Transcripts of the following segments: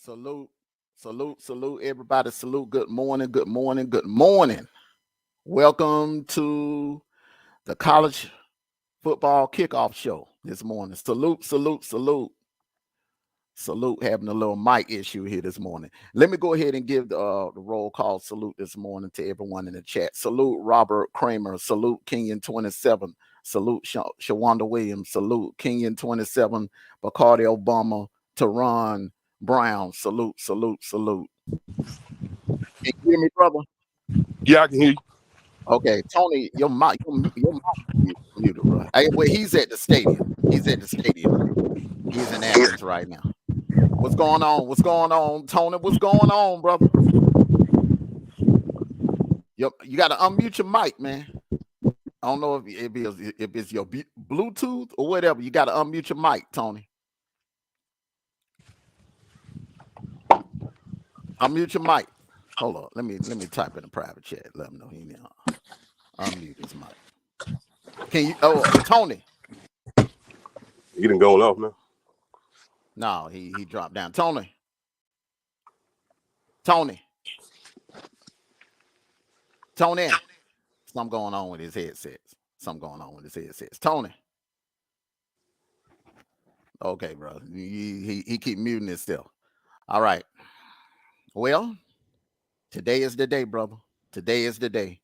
Salute, salute, everybody. Salute. Good morning, good morning, good morning. Welcome to the college football kickoff show this morning. Salute, salute, salute. Salute, having a little mic issue here this morning. Let me go ahead and give the roll call salute this morning to everyone in the chat. Salute Robert Kramer. Salute Kenyon 27. Salute Shawanda Williams. Salute Kenyon 27. Bacardi Obama. Teron Brown. Salute, salute, salute. Can you hear me, brother? Yeah, I can hear you. Okay, Tony, your mic muted, bro. Hey, well, he's at the stadium. He's at the stadium. He's in Athens right now. What's going on? What's going on, Tony? What's going on, brother? You got to unmute your mic, man. I don't know if it's your Bluetooth or whatever. You got to unmute your mic, Tony. Unmute your mic. Hold on. Let me type in a private chat. Let him know he need to unmute his mic. Can you? Oh, Tony. He didn't go off now. No, he dropped down. Tony. Something going on with his headsets. Tony. Okay, bro. He keep muting himself. All right. Well, today is the day, brother. Today is the day.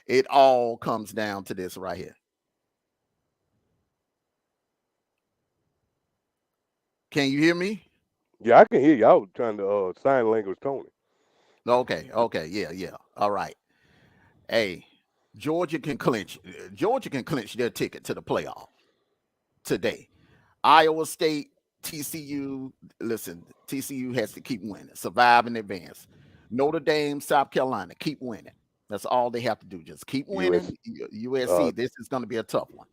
It all comes down to this right here. Can you hear me? Yeah, I can hear you. I was trying to sign language Tony. Okay, yeah. All right. Hey, Georgia can clinch their ticket to the playoff today. Iowa State, TCU, listen, TCU has to keep winning, survive in advance. Notre Dame, South Carolina, keep winning. That's all they have to do. Just keep winning. USC, this is going to be a tough one.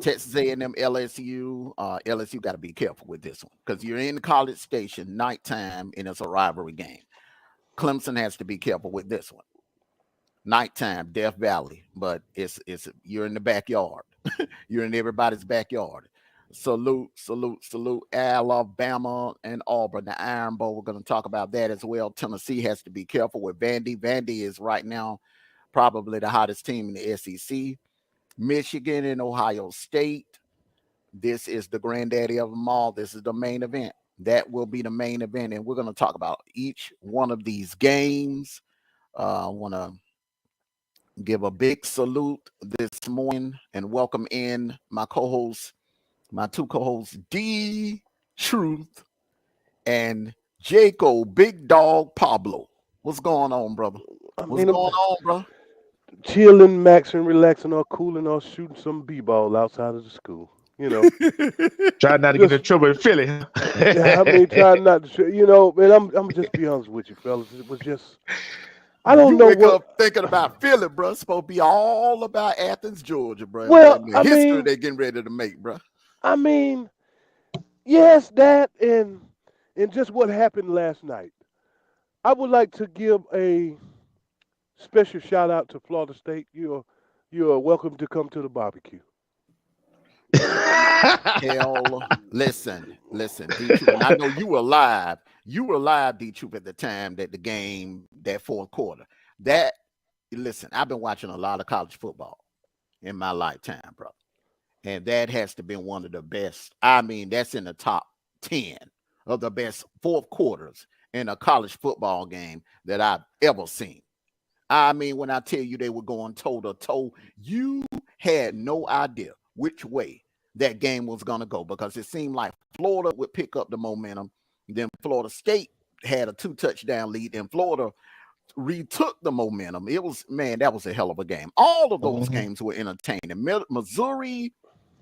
Texas A&M, LSU. LSU got to be careful with this one because you're in the College Station, nighttime, and it's a rivalry game. Clemson has to be careful with this one. Nighttime, Death Valley, but it's you're in the backyard. You're in everybody's backyard. Salute, Alabama and Auburn, the Iron Bowl. We're going to talk about that as well. Tennessee has to be careful with Vandy. Vandy is right now probably the hottest team in the SEC. Michigan and Ohio State. This is the granddaddy of them all. This is the main event. That will be the main event, and we're going to talk about each one of these games. I want to give a big salute this morning and welcome in my two co-hosts, D Truth and Jaco Big Dog Pablo. What's going on, brother? What's going on, bro? Chilling, maxing, relaxing, or cooling, or shooting some b-ball outside of the school. You know, trying not to get in trouble in Philly. Yeah, I mean, trying not to. You know, man, I'm just be honest with you, fellas. It was just. I don't know wake up thinking about Philly, bro. It's supposed to be all about Athens, Georgia, bro. Well, and the history they're getting ready to make, bro. I mean, yes, that and just what happened last night. I would like to give a special shout out to Florida State. You are welcome to come to the barbecue. Hell, listen, D-Troop, and I know you were live. You were live, D-Troop, at the time that the game, that fourth quarter. Listen, I've been watching a lot of college football in my lifetime, bro. And that has to be one of the best. I mean, that's in the top 10 of the best fourth quarters in a college football game that I've ever seen. I mean, when I tell you they were going toe to toe, you had no idea which way that game was going to go because it seemed like Florida would pick up the momentum. Then Florida State had a 2-touchdown lead, and Florida retook the momentum. It was, man, that was a hell of a game. All of those games were entertaining. Missouri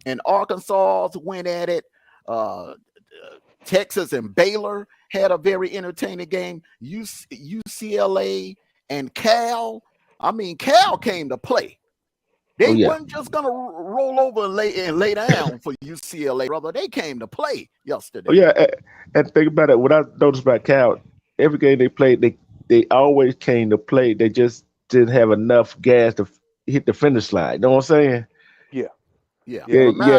and Arkansas went at it. Texas and Baylor had a very entertaining game. UCLA and Cal. I mean, Cal came to play. They weren't just gonna roll over and lay down for UCLA, brother. They came to play yesterday. Oh yeah, and think about it. What I noticed about Cal, every game they played, they always came to play. They just didn't have enough gas to hit the finish line. You know what I'm saying? Yeah.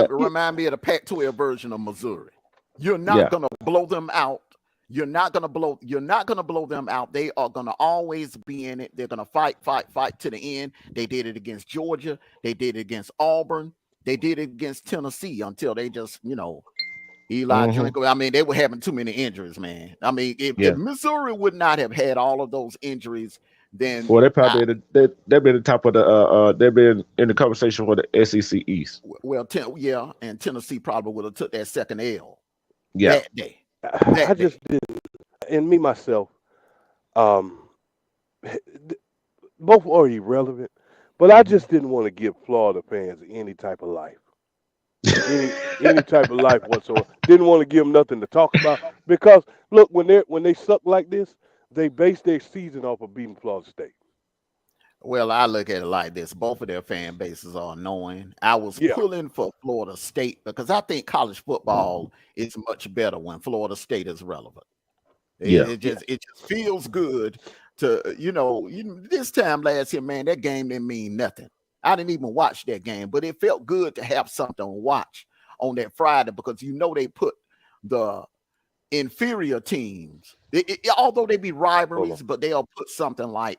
Remind me of the Pac-12 version of Missouri. You're not gonna blow them out. You're not gonna blow them out. They are gonna always be in it. They're gonna fight to the end. They did it against Georgia. They did it against Auburn. They did it against Tennessee until they just, Eli Drinker. I mean, they were having too many injuries, man. I mean, if Missouri would not have had all of those injuries, then they probably they've been the top of the they've been in the conversation for the SEC East. Well, and Tennessee probably would have took that second L that day. I just didn't, and me myself, both are irrelevant, but I just didn't want to give Florida fans any type of life. any type of life whatsoever. Didn't want to give them nothing to talk about because look, when they suck like this, they base their season off of beating Florida State. Well, I look at it like this: both of their fan bases are annoying. I was pulling for Florida State because I think college football is much better when Florida State is relevant. It just feels good to this time last year, man. That game didn't mean nothing. I didn't even watch that game, but it felt good to have something to watch on that Friday because they put the inferior teams, although they be rivalries, but they'll put something like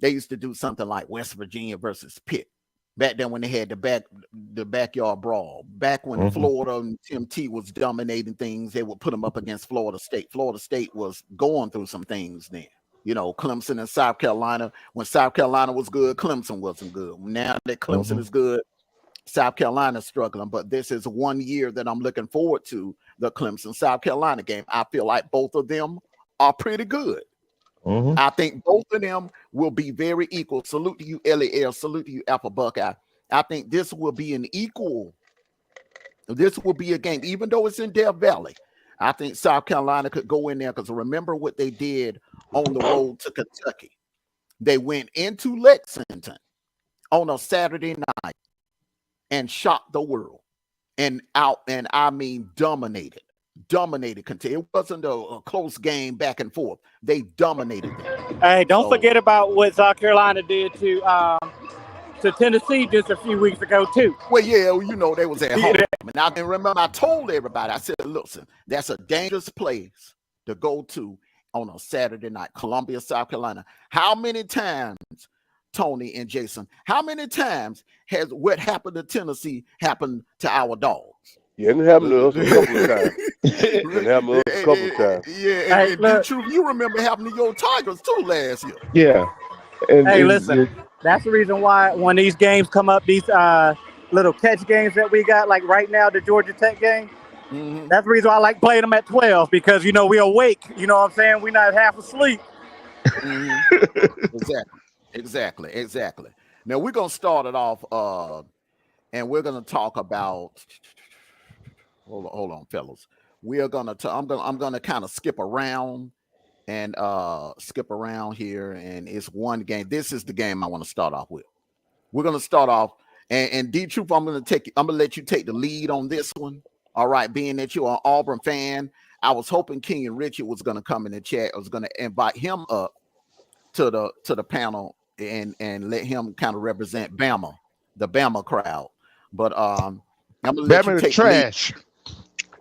they used to do something like West Virginia versus Pitt back then when they had the backyard brawl. Back when Florida and Tim T was dominating things, they would put them up against Florida State. Florida State was going through some things then. Clemson and South Carolina. When South Carolina was good, Clemson wasn't good. Now that Clemson is good, South Carolina's struggling. But this is 1 year that I'm looking forward to, the Clemson-South Carolina game. I feel like both of them are pretty good. I think both of them will be very equal. Salute to you, LAL. Salute to you, Alpha Buckeye. I think this will be an equal. This will be a game, even though it's in Death Valley. I think South Carolina could go in there because remember what they did on the road to Kentucky. They went into Lexington on a Saturday night and shocked the world and I mean dominated Kentucky. It wasn't a close game back and forth. They dominated them. Hey, don't forget about what South Carolina did to Tennessee just a few weeks ago too. Well, they was at home. And I can remember I told everybody, I said, listen, that's a dangerous place to go to on a Saturday night, Columbia, South Carolina. How many times, Tony and Jason, how many times has what happened to Tennessee happened to our dogs? Yeah, it happened to us a couple of times. It happened to us a couple of times. Yeah, and Truth, you remember happening to your Tigers too last year. Yeah. Listen, that's the reason why when these games come up, these little catch games that we got, like right now, the Georgia Tech game, that's the reason why I like playing them at 12 because, we're awake. You know what I'm saying? We're not half asleep. Exactly. Now, we're going to start it off and we're going to talk about hold on, fellas. I'm going to kind of skip around here, and it's one game. This is the game I want to start off with. We're going to start off, and D-Troop, I'm going to let you take the lead on this one. All right, being that you're an Auburn fan, I was hoping King and Richard was going to come in the chat. I was going to invite him up to the panel and let him kind of represent Bama, the Bama crowd. But I'm going to let you take trash.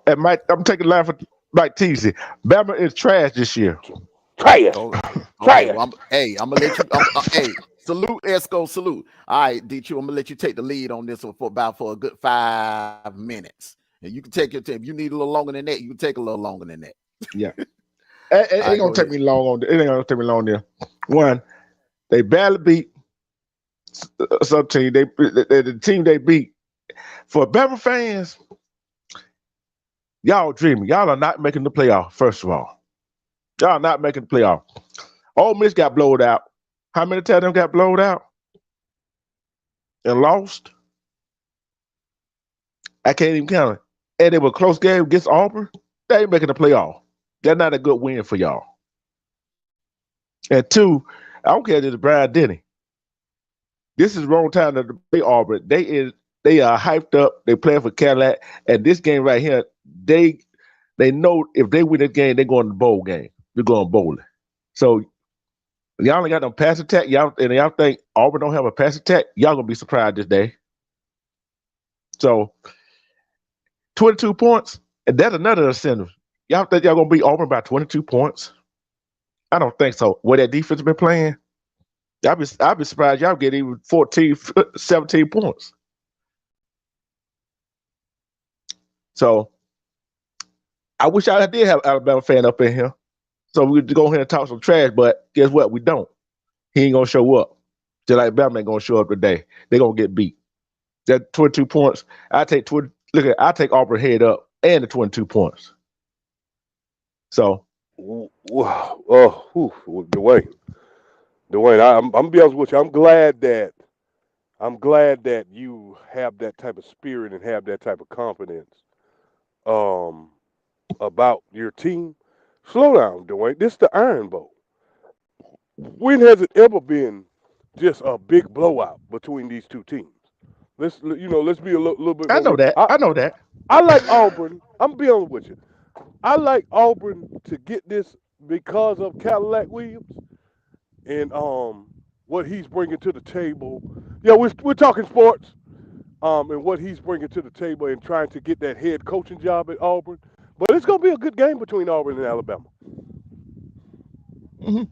And I'm taking a line for Mike Teasy. Bama is trash this year. Trash. Trash. I'm gonna let you. Salute, Esco, salute. All right, D2, I'm gonna let you take the lead on this one for a good 5 minutes. And you can take your time. If you need a little longer than that, you can take a little longer than that. Yeah. It ain't gonna take me long there. One, they barely beat some team. The team they beat. For Bama fans, y'all dreaming. Y'all are not making the playoff, first of all. Y'all are not making the playoff. Ole Miss got blowed out. How many times them got blowed out and lost? I can't even count it. And it was a close game against Auburn. They ain't making the playoff. That's not a good win for y'all. And two, I don't care if it's Brian Denny. This is the wrong time to play Auburn. They are hyped up. They playing for Cadillac. And this game right here, they know if they win this game, they're going to the bowl game. They're going bowling. So y'all ain't got no pass attack. Y'all think Auburn don't have a pass attack? Y'all gonna be surprised this day. So 22 points, and that's another incentive. Y'all think y'all gonna beat Auburn by 22 points? I don't think so. Where that defense been playing, I'll be surprised y'all get even 14, 17 points. So I wish I did have Alabama fan up in here, so we could go ahead and talk some trash. But guess what? We don't. He ain't gonna show up. Just like Alabama ain't gonna show up today. They gonna get beat. That 22 points. I take Auburn head up and the 22 points. So, Dwayne, I'm gonna be honest with you. I'm glad that you have that type of spirit and have that type of confidence about your team. Slow down, Dwayne. This is the Iron Bowl. When has it ever been just a big blowout between these two teams? Let's be a little bit. I know that. I know that. I like Auburn. I'm gonna be honest with you. I like Auburn to get this because of Cadillac Williams and what he's bringing to the table. Yeah, we're talking sports. And what he's bringing to the table and trying to get that head coaching job at Auburn. But it's going to be a good game between Auburn and Alabama. Mm-hmm.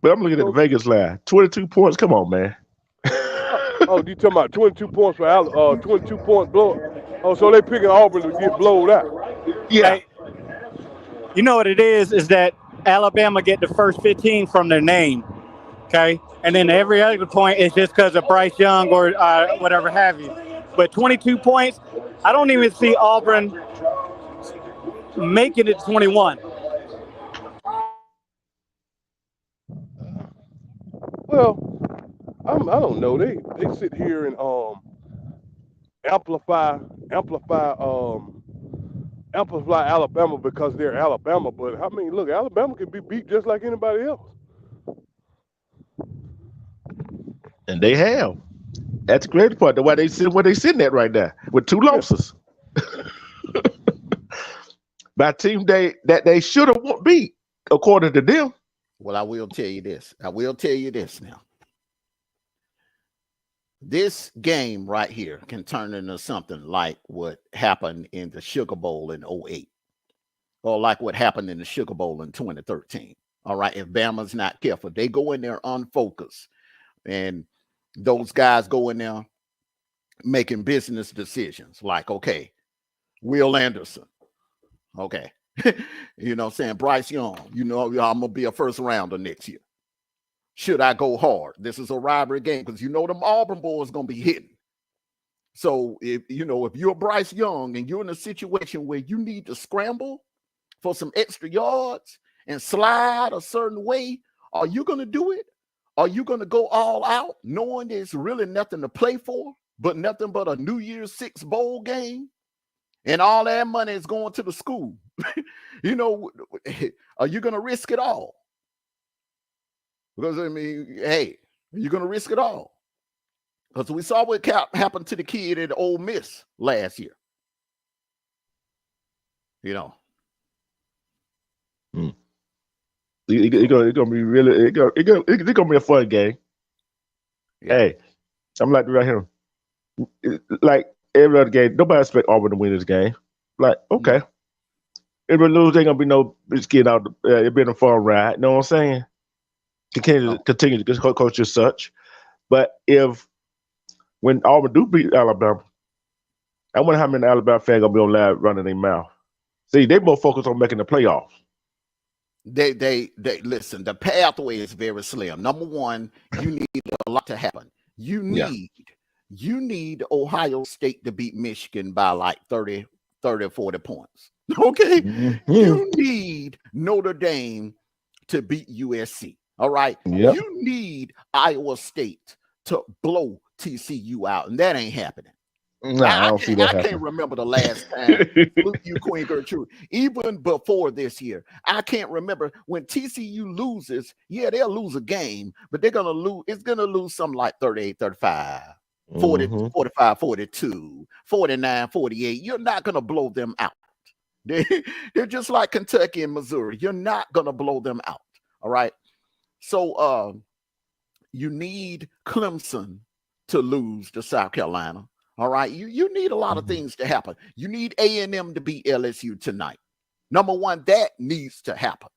But I'm looking at the Vegas line. 22 points. Come on, man. Oh, you talking about 22 points for 22 point blow? Oh, so they picking Auburn to get blowed out. Yeah. Hey, you know what it is that Alabama get the first 15 from their name, okay? And then every other point is just because of Bryce Young or whatever have you. But 22 points, I don't even see Auburn making it 21. Well, I don't know. They sit here and amplify Alabama because they're Alabama. But I mean, look, Alabama can be beat just like anybody else. And they have. That's the great part. That's why they sit where they sitting at right now with 2 losses. By a team that they should have beat, according to them. Well, I will tell you this. Now. This game right here can turn into something like what happened in the Sugar Bowl in 2008, or like what happened in the Sugar Bowl in 2013. All right, if Bama's not careful, they go in there unfocused, and those guys go in there making business decisions like, okay, Will Anderson, okay, you know what I'm saying, Bryce Young, I'm gonna be a first rounder next year. Should I go hard? This is a rivalry game because them Auburn boys gonna be hitting. So if you're Bryce Young and you're in a situation where you need to scramble for some extra yards and slide a certain way, are you gonna do it? Are you gonna go all out knowing there's really nothing to play for, but nothing but a New Year's 6 bowl game, and all that money is going to the school? Are you gonna risk it all? Because, I mean, hey, you're going to risk it all. Because we saw what happened to the kid at Ole Miss last year. It's going to be really, it's going to be a fun game. Yeah. Hey, I'm like right here. Like every other game, nobody expect Auburn to win this game. Like, okay. If we lose, ain't going to be no skin out. It'll be a fun ride. You know what I'm saying? Continue to coach as such. But when Auburn do beat Alabama, I wonder how many Alabama fans gonna be on live running their mouth. See, they more focused on making the playoffs. They listen, the pathway is very slim. Number one, you need a lot to happen. You need Ohio State to beat Michigan by like 30 or 40 points. Okay. Mm-hmm. You need Notre Dame to beat USC. All right. Yep. You need Iowa State to blow TCU out, and that ain't happening. No, I can't remember the last time you Queen Gertrude. Even before this year, I can't remember when TCU loses. Yeah, they'll lose a game, but they're gonna lose. It's gonna lose something like 38, 35, 40, 45, 42, 49, 48. You're not gonna blow them out. They're just like Kentucky and Missouri. You're not gonna blow them out. All right. So you need Clemson to lose to South Carolina. All right, you need a lot of things to happen. You need A&M to beat LSU tonight. Number one, that needs to happen.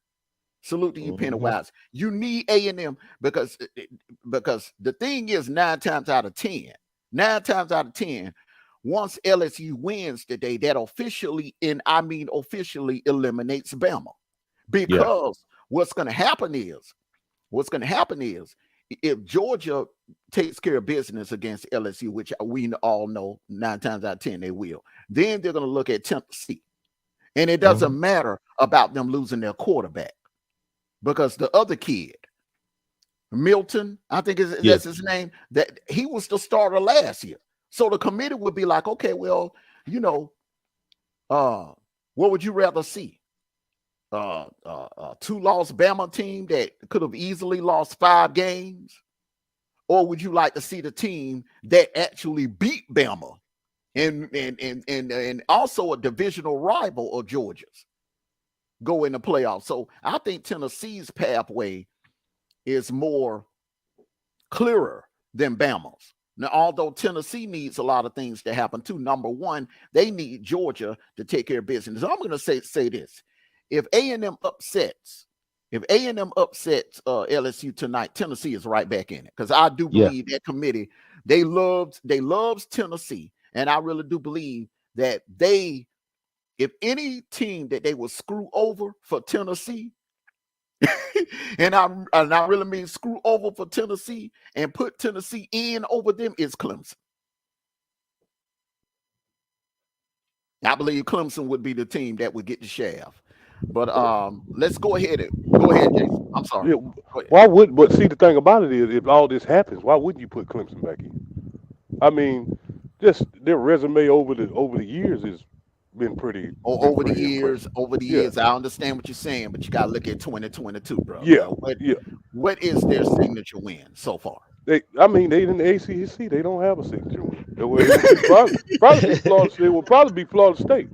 Salute to you, Pennywise. You need A&M because the thing is 9 times out of 10, once LSU wins today, that officially eliminates Bama. Because what's going to happen is if Georgia takes care of business against LSU, which we all know 9 times out of 10 they will, then they're going to look at Tennessee. And it doesn't matter about them losing their quarterback because the other kid, Milton, I think that's his name, that he was the starter last year. So the committee would be like, okay, well, what would you rather see? 2-loss Bama team that could have easily lost 5 games? Or would you like to see the team that actually beat Bama and also a divisional rival of Georgia's go in the playoffs? So I think Tennessee's pathway is more clearer than Bama's. Now, although Tennessee needs a lot of things to happen too. Number one, they need Georgia to take care of business. I'm going to say this. If A&M upsets LSU tonight, Tennessee is right back in it. Because I do believe that committee, they loves Tennessee. And I really do believe that if any team that they will screw over for Tennessee, and I really mean screw over for Tennessee and put Tennessee in over them, is Clemson. I believe Clemson would be the team that would get the shaft. But let's go ahead, Jason. I'm sorry. Yeah, why would? But see, the thing about it is, if all this happens, why wouldn't you put Clemson back in? I mean, just their resume over the years has been pretty. Over the years, I understand what you're saying, but you got to look at 2022, bro. What is their signature win so far? They in the ACC. They don't have a signature win. It will probably be Florida State.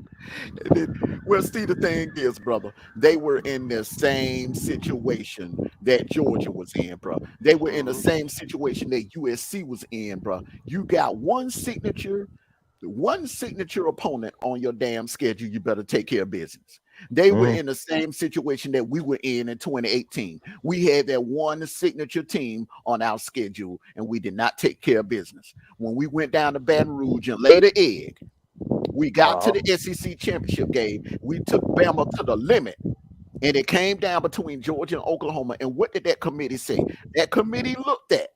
Well, see, the thing is, brother, they were in the same situation that Georgia was in, bro. They were in the same situation that USC was in, bro. You got one signature opponent on your damn schedule. You better take care of business. They were in the same situation that we were in 2018. We had that one signature team on our schedule, and we did not take care of business. When we went down to Baton Rouge and laid an egg, we got to the SEC championship game. We took Bama to the limit, and it came down between Georgia and Oklahoma. And what did that committee say? That committee looked at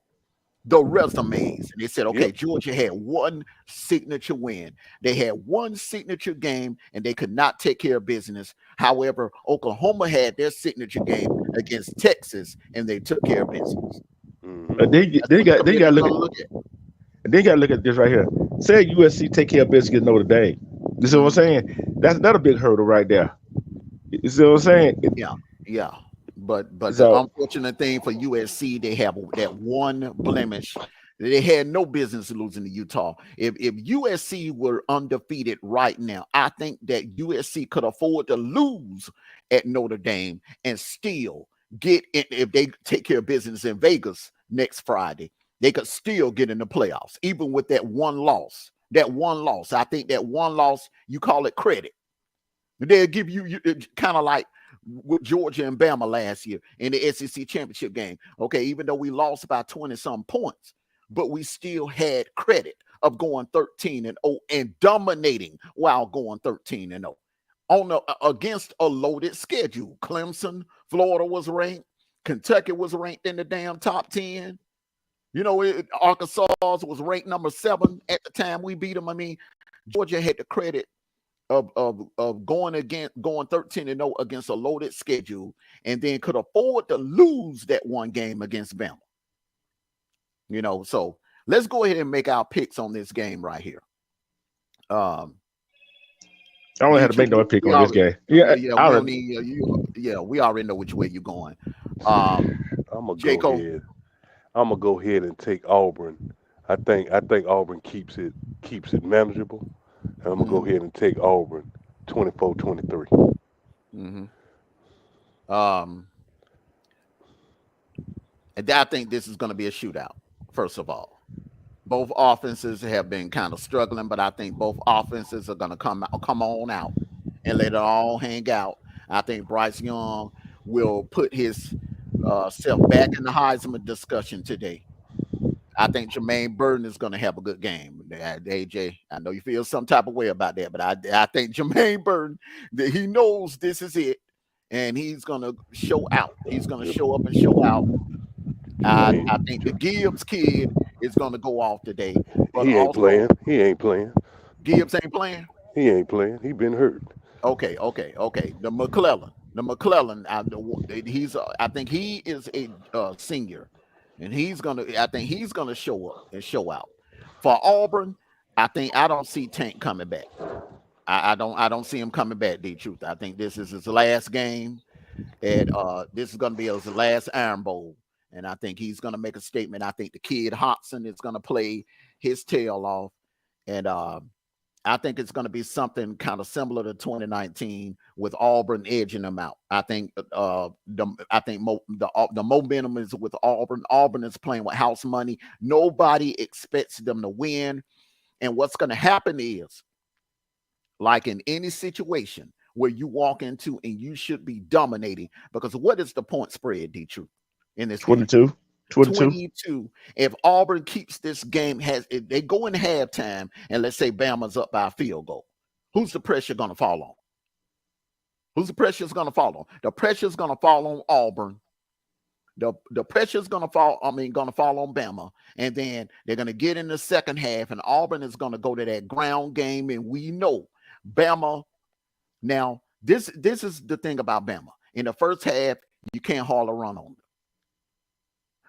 the resumes, and they said, okay, Georgia had one signature win. They had one signature game, and they could not take care of business. However, Oklahoma had their signature game against Texas, and they took care of business. They got to look at this right here. Say USC take care of business against Notre Dame. You see what I'm saying? That's not a big hurdle right there. You see what I'm saying? Yeah. But the unfortunate thing for USC, they have that one blemish. They had no business losing to Utah. If USC were undefeated right now, I think that USC could afford to lose at Notre Dame and still get in. If they take care of business in Vegas next Friday, they could still get in the playoffs, even with that one loss. I think that one loss, you call it credit. They'll give you kind of like with Georgia and Bama last year in the SEC championship game. Okay, even though we lost by 20-some points, but we still had credit of going 13-0 and dominating while going 13-0 against a loaded schedule. Clemson, Florida was ranked. Kentucky was ranked in the damn top 10. Arkansas was ranked number 7 at the time we beat them. I mean, Georgia had the credit of going 13-0 against a loaded schedule, and then could afford to lose that one game against Bama. So let's go ahead and make our picks on this game right here. I only had to make no pick on this game. We already know which way you're going. I'm gonna go ahead and take Auburn. I think Auburn keeps it manageable. And I'm gonna go ahead and take Auburn 24-23. And I think this is going to be a shootout. First of all, Both offenses have been kind of struggling, but I think both offenses are going to come on out and let it all hang out. I think Bryce Young will put his self back in the Heisman discussion today. I think Jermaine Burton is going to have a good game. AJ, I know you feel some type of way about that, but I think Jermaine Burton, that he knows this is it, and he's going to show out. He's going to show up and show out. I think the Gibbs kid is going to go off today, but He ain't also playing. He ain't playing. Gibbs ain't playing. He ain't playing. He been hurt. Okay. The McClellan. I think he is a senior, and I think he's gonna show up and show out. For Auburn, I don't see Tank coming back. I don't see him coming back. The truth. I think this is his last game, and this is gonna be his last Iron Bowl. And I think he's going to make a statement. I think the kid Hobson is going to play his tail off. And I think it's going to be something kind of similar to 2019 with Auburn edging them out. I think the momentum is with Auburn. Auburn is playing with house money. Nobody expects them to win. And what's going to happen is, like in any situation where you walk into and you should be dominating, because what is the point spread, D-Truth? In this 22. 22. If Auburn keeps this game, if they go in halftime and let's say Bama's up by a field goal, who's the pressure going to fall on? Who's the pressure is going to fall on? The pressure is going to fall on Auburn. The pressure is going to fall on Bama. And then they're going to get in the second half, and Auburn is going to go to that ground game. And we know Bama. Now, this is the thing about Bama. In the first half, you can't haul a run on them.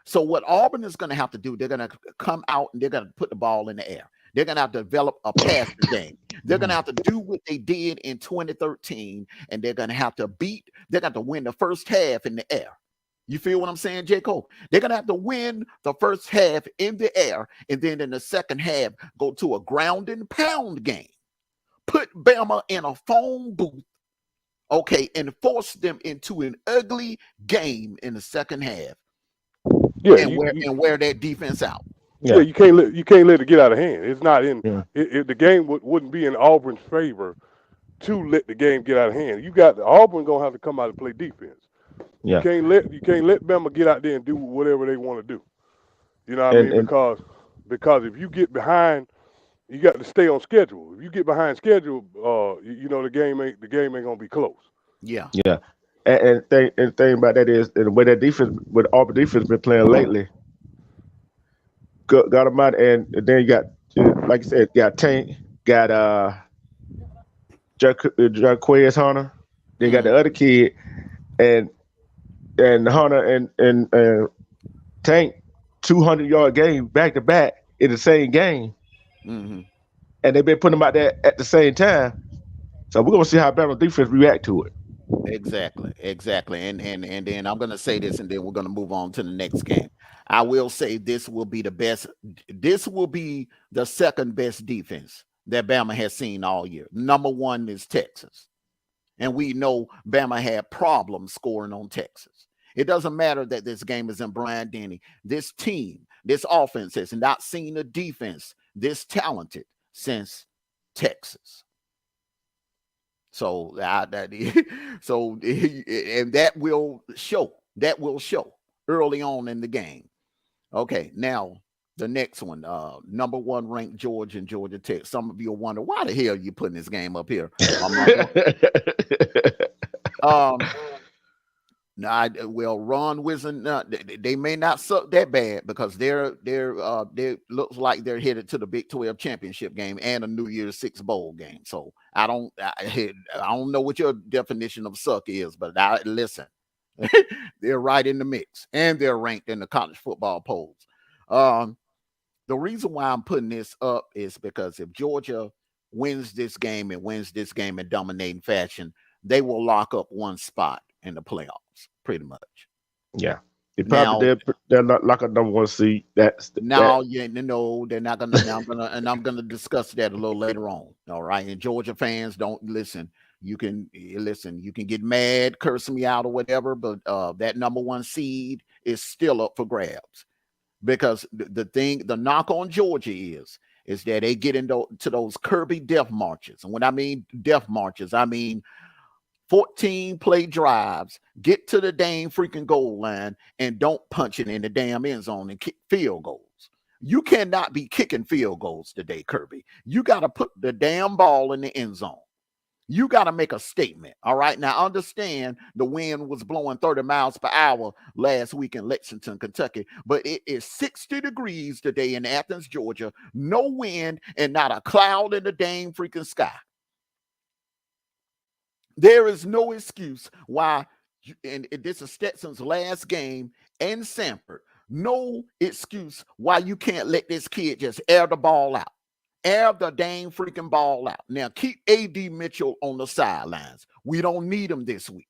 So what Auburn is going to have to do, they're going to come out and they're going to put the ball in the air. They're going to have to develop a passing game. They're going to have to do what they did in 2013, and they're going to have to win the first half in the air. You feel what I'm saying, J. Cole? They're going to have to win the first half in the air, and then in the second half, go to a ground and pound game. Put Bama in a phone booth, okay, and force them into an ugly game in the second half. Yeah, and wear that defense out. Yeah, you can't let it get out of hand. It's not in. Yeah. The game wouldn't be in Auburn's favor to let the game get out of hand. Auburn gonna have to come out and play defense. Yeah. You can't let Bama get out there and do whatever they want to do. You know what I mean? Because if you get behind, you got to stay on schedule. If you get behind schedule, the game ain't gonna be close. Yeah. Yeah. And the thing about that is, and the way that defense, with Auburn defense been playing lately, got them out, and then you got, like you said, got Tank, got Jarquez Hunter, then got the other kid, and Hunter and Tank 200-yard game back to back in the same game, and they've been putting them out there at the same time. So we're gonna see how Bama defense react to it. Exactly. And then I'm going to say this, and then we're going to move on to the next game. I will say this will be the second best defense that Bama has seen all year. Number one is Texas. And we know Bama had problems scoring on Texas. It doesn't matter that this game is in Bryant-Denny. This team, this offense has not seen a defense this talented since Texas. So that will show early on in the game. Okay, now the next one, number one ranked Georgia and Georgia Tech. Some of you will wonder why the hell are you putting this game up here? Ron Wizen, they may not suck that bad because they looks like they're headed to the Big 12 championship game and a New Year's Six bowl game. So I don't know what your definition of suck is, but listen, they're right in the mix and they're ranked in the college football polls. The reason why I'm putting this up is because if Georgia wins this game in dominating fashion, they will lock up one spot in the playoffs, pretty much. Yeah. They're not like a number one seed. They're not gonna. I'm gonna discuss that a little later on. All right. And Georgia fans, don't listen. You can get mad, curse me out or whatever, but that number one seed is still up for grabs. because the knock on Georgia is that they get into those Kirby death marches. And when I mean death marches, I mean 14 play drives, get to the dang freaking goal line, and don't punch it in the damn end zone and kick field goals. You cannot be kicking field goals today, Kirby. You got to put the damn ball in the end zone. You got to make a statement. All right. Now, understand the wind was blowing 30 miles per hour last week in Lexington, Kentucky, but it is 60 degrees today in Athens, Georgia. No wind and not a cloud in the dang freaking sky. There is no excuse why, and this is Stetson's last game in Sanford. No excuse why you can't let this kid just air the ball out. Air the dang freaking ball out. Now, keep A.D. Mitchell on the sidelines. We don't need him this week.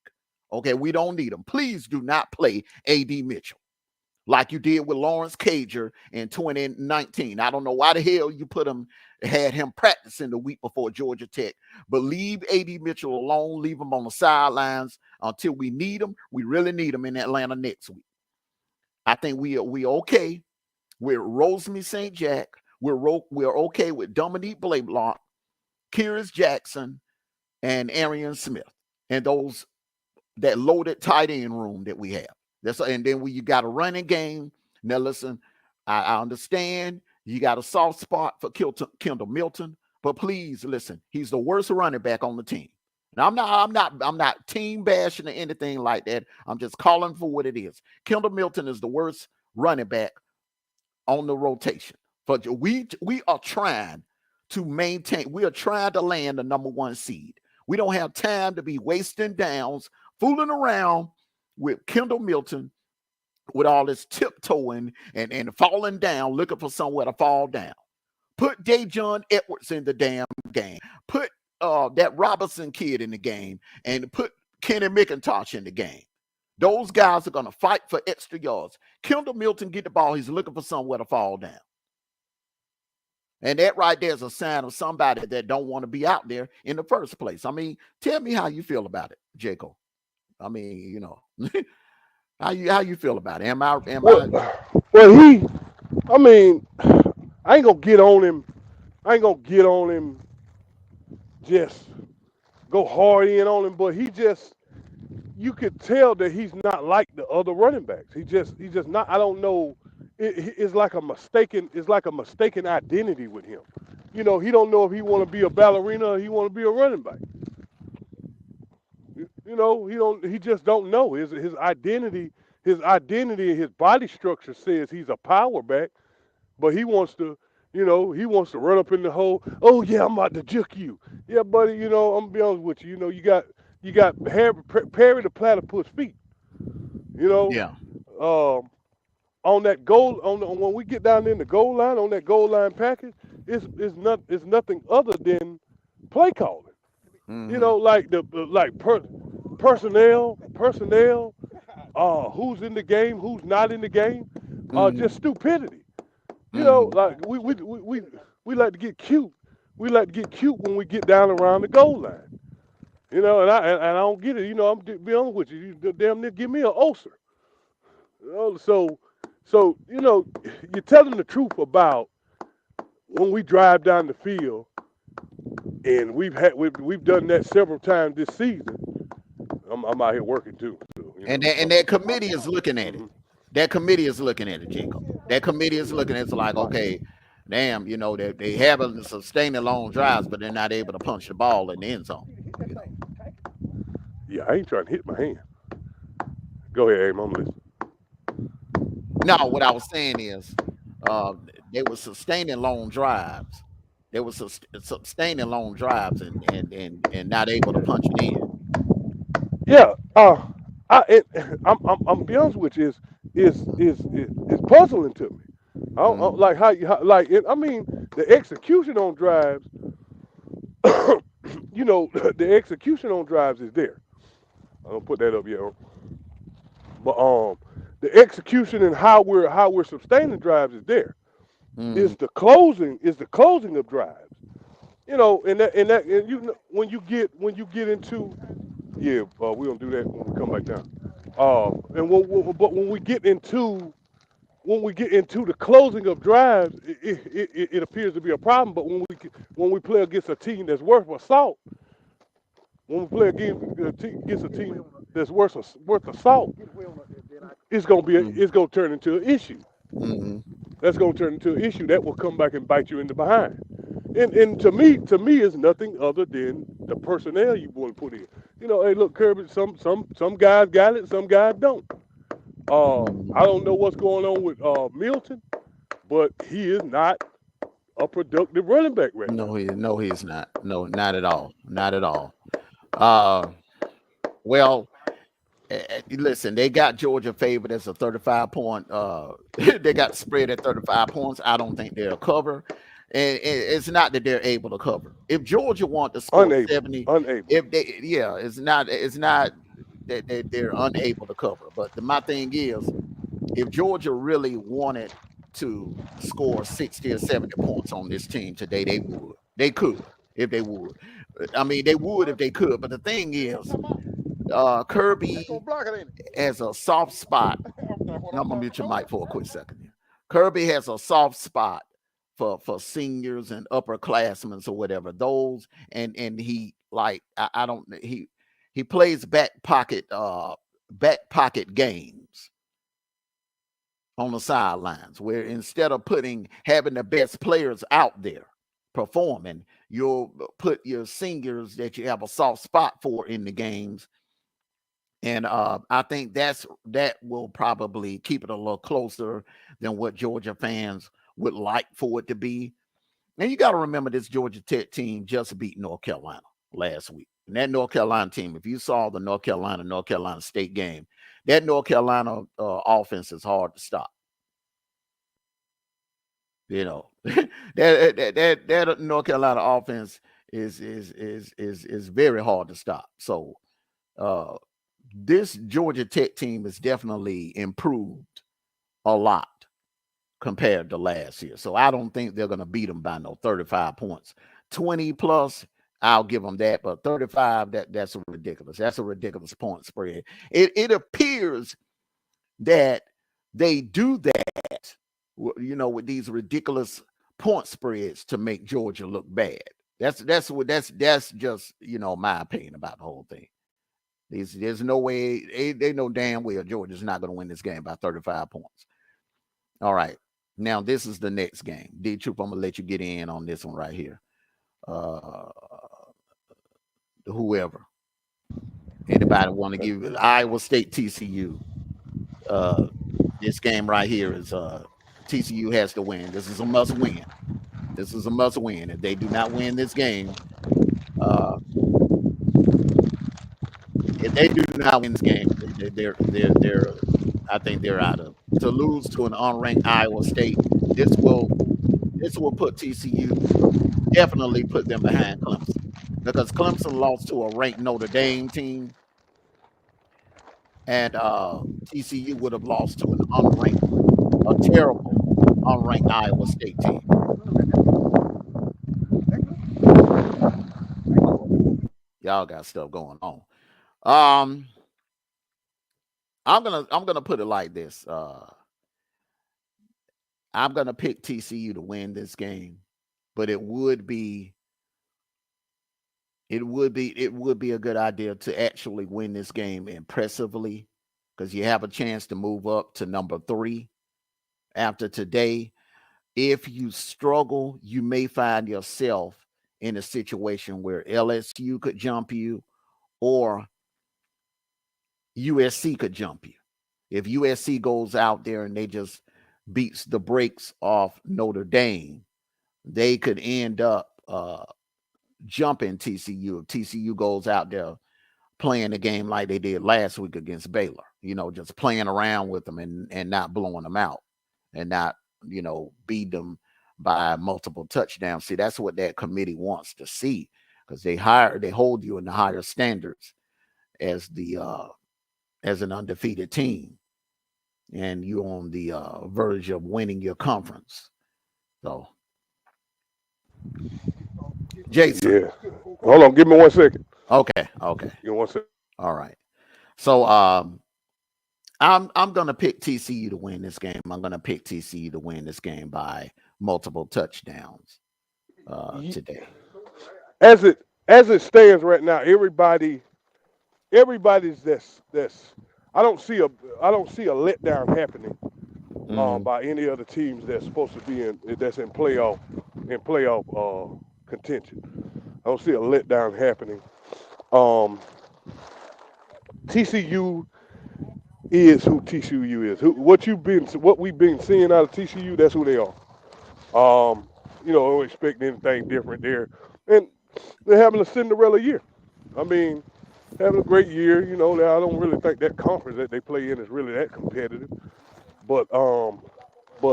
Okay, we don't need him. Please do not play A.D. Mitchell like you did with Lawrence Cager in 2019. I don't know why the hell you had him practicing the week before Georgia Tech, but leave A.D. Mitchell alone. Leave him on the sidelines until we need him. We really need him in Atlanta next week. I think we okay with Rosemary St. Jack. We're okay with Dominique Blaylock, Kyrus Jackson, and Arian Smith, and that loaded tight end room that we have. And then you got a running game. Now listen, I understand you got a soft spot for Kendall Milton, but please listen, he's the worst running back on the team. Now I'm not team bashing or anything like that. I'm just calling for what it is. Kendall Milton is the worst running back on the rotation. But we are trying to maintain, we are trying to land the number 1 seed. We don't have time to be wasting downs, fooling around with Kendall Milton with all this tiptoeing and falling down, looking for somewhere to fall down. Put Dajon Edwards in the damn game. Put that Robinson kid in the game, and put Kenny McIntosh in the game. Those guys are going to fight for extra yards. Kendall Milton get the ball. He's looking for somewhere to fall down. And that right there is a sign of somebody that don't want to be out there in the first place. I mean, tell me how you feel about it, Jacob. I mean, how you feel about it? Well, I mean, I ain't gonna get on him. Just go hard in on him, but you could tell that he's not like the other running backs. He's just not. I don't know. It's like a mistaken identity with him. He don't know if he want to be a ballerina or he want to be a running back. He just don't know. His identity and his body structure says he's a power back, but he wants to run up in the hole. Oh yeah, I'm about to juke you. Yeah, buddy. I'm gonna be honest with you. You got Perry the Platypus feet. Yeah. On that goal, when we get down in the goal line, on that goal line package, it's nothing other than play calling. Mm-hmm. Personnel, who's in the game, who's not in the game, just stupidity. Like we like to get cute. We like to get cute when we get down around the goal line. And I don't get it. I'm be honest with you. You damn near give me an ulcer. So you're telling the truth about when we drive down the field, and we've done that several times this season. I'm out here working too. So, that committee is looking at it. That committee is looking at it, Jacob. That committee is looking at it like, okay, damn, they have a sustaining long drives, but they're not able to punch the ball in the end zone. Yeah, I ain't trying to hit my hand. Go ahead, Aim. I'm listening. No, what I was saying is they were sustaining long drives. They were sustaining long drives and not able to punch it in. Yeah, I'm be honest with you, is puzzling to me. I don't like I mean, the execution on drives. The execution on drives is there. I don't put that up yet, but the execution and how we're sustaining drives is there. Is the closing of drives. When you get into we're gonna do that when we come back down. But when we get into when we get into the closing of drives, it appears to be a problem. But when we play against a team that's worth a salt, when we play against a team that's worth a salt, it's gonna turn into an issue. That's gonna turn into an issue that will come back and bite you in the behind. And to me, it's nothing other than the personnel you want to put in. You know, hey, look, Kirby. Some guys got it, some guys don't. I don't know what's going on with Milton, but he is not a productive running back right now. No, he's not. No, not at all. Not at all. Well, listen, they got Georgia favored as a 35-point. They got spread at 35 points. I don't think they'll cover. And it's not that they're able to cover. If Georgia want to score 70, if they, it's not that they're unable to cover. But my thing is, if Georgia really wanted to score 60 or 70 points on this team today, they would. They could if they would. I mean, they would if they could. But the thing is, Kirby has a soft spot. I'm gonna mute your mic for a quick second here. Kirby has a soft spot for seniors and upperclassmen or whatever. Those and he like I don't he plays back pocket games on the sidelines, where instead of having the best players out there performing, you'll put your seniors that you have a soft spot for in the games. And I think that will probably keep it a little closer than what Georgia fans would like for it to be. And you got to remember, this Georgia Tech team just beat North Carolina last week. And that North Carolina team, if you saw the North Carolina State game, that North Carolina offense is hard to stop. You know, that North Carolina offense is very hard to stop. So this Georgia Tech team is definitely improved a lot compared to last year. So I don't think they're going to beat them by no 35 points. 20 plus, I'll give them that. But 35, that's ridiculous. That's a ridiculous point spread. It appears that they do that, you know, with these ridiculous point spreads to make Georgia look bad. That's just, you know, my opinion about the whole thing. There's no way they know damn well Georgia's not going to win this game by 35 points. All right. Now, this is the next game. D-Troop, I'm going to let you get in on this one right here. Whoever. Anybody want to give Iowa State TCU? This game right here is TCU has to win. This is a must win. This is a must win. If they do not win this game, if they do not win this game, they're I think they're out of. To lose to an unranked Iowa State, this will put TCU, definitely put them behind Clemson, because Clemson lost to a ranked Notre Dame team, and TCU would have lost to a terrible unranked Iowa State team. Y'all got stuff going on. I'm gonna put it like this. I'm gonna pick TCU to win this game, but it would be a good idea to actually win this game impressively, because you have a chance to move up to number 3 after today. If you struggle, you may find yourself in a situation where LSU could jump you or USC could jump you. If USC goes out there and they just beats the brakes off Notre Dame, they could end up jumping TCU. If TCU goes out there playing the game like they did last week against Baylor, you know, just playing around with them and not blowing them out and not, you know, beat them by multiple touchdowns. See, that's what that committee wants to see, because they hold you in the higher standards as an undefeated team, and you're on the verge of winning your conference. So, Jason. Yeah. Hold on. Give me 1 second. Okay. Give me 1 second. All right. So, I'm gonna pick TCU to win this game. I'm gonna pick TCU to win this game by multiple touchdowns today. As it stands right now, everybody's that's I don't see a letdown happening by any other teams that's supposed to be in playoff contention. I don't see a letdown happening. TCU is who TCU is. What we've been seeing out of TCU, that's who they are. Don't expect anything different there. And they're having a Cinderella year. I mean, having a great year. I don't really think that conference that they play in is really that competitive. But